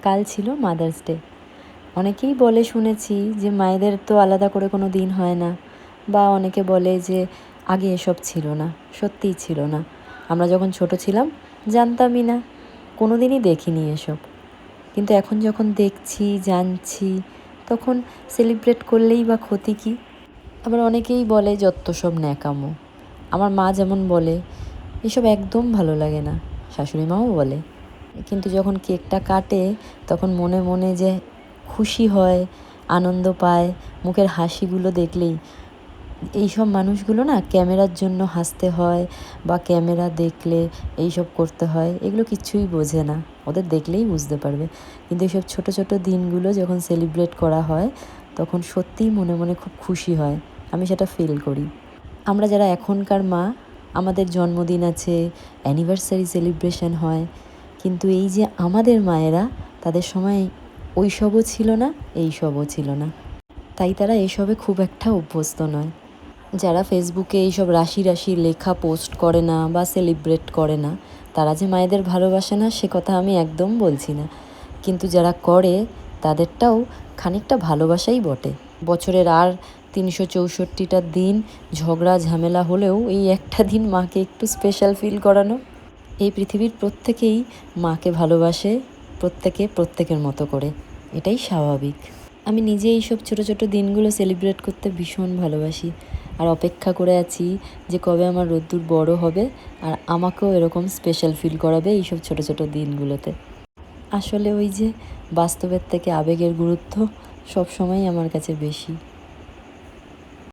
কাল ছিল mother's day. অনেকেই বলে শুনেছি যে মায়েদের তো আলাদা করে কোনো দিন হয় না, বা অনেকে বলে যে আগে এসব ছিল না। সত্যিই ছিল না। আমরা যখন ছোট ছিলাম জানতামই না, কোনো দিনই দেখিনি এসব। কিন্তু এখন যখন দেখছি, জানছি, তখন সেলিব্রেট করলেই বা ক্ষতি কী? আবার অনেকেই বলে যত সব ন্যাকামো। আমার মা যেমন বলে, এসব একদম ভালো লাগে না। শাশুড়ি মাও বলে। কিন্তু যখন কেকটা কাটে তখন মনে মনে যে খুশি হয়, আনন্দ পায়, মুখের হাসিগুলো দেখলেই। এইসব মানুষগুলো না ক্যামেরার জন্য হাসতে হয় বা ক্যামেরা দেখলে এইসব করতে হয়, এগুলো কিচ্ছুই বোঝে না। ওদের দেখলেই বুঝতে পারবে। কিন্তু এইসব ছোটো ছোটো দিনগুলো যখন সেলিব্রেট করা হয় তখন সত্যিই মনে মনে খুব খুশি হয়। আমি সেটা ফিল করি। আমরা যারা এখনকার মা, আমাদের জন্মদিন আছে, অ্যানিভার্সারি সেলিব্রেশন হয়, কিন্তু এই যে আমাদের মায়েরা, তাদের সময় ওই সবও ছিল না, এই সবও ছিল না। তাই তারা এসবে খুব একটা অভ্যস্ত নয়। যারা ফেসবুকে এইসব রাশি রাশি লেখা পোস্ট করে না বা সেলিব্রেট করে না, তারা যে মায়েদের ভালোবাসে না সে কথা আমি একদম বলছি না। কিন্তু যারা করে তাদেরটাও খানিকটা ভালোবাসাই বটে। বছরের আর ৩৬৪টা দিন ঝগড়া ঝামেলা হলেও এই একটা দিন মাকে একটু স্পেশাল ফিল করানো। এই পৃথিবীর প্রত্যেকেই মাকে ভালোবাসে, প্রত্যেকে প্রত্যেকের মতো করে। এটাই স্বাভাবিক। আমি নিজে এইসব ছোটো ছোটো দিনগুলো সেলিব্রেট করতে ভীষণ ভালোবাসি। আর অপেক্ষা করে আছি যে কবে আমার রোদ্দুর বড় হবে আর আমাকেও এরকম স্পেশাল ফিল করাবে এইসব ছোটো ছোটো দিনগুলোতে। আসলে ওই যে বাস্তবের থেকে আবেগের গুরুত্ব সবসময়ই আমার কাছে বেশি।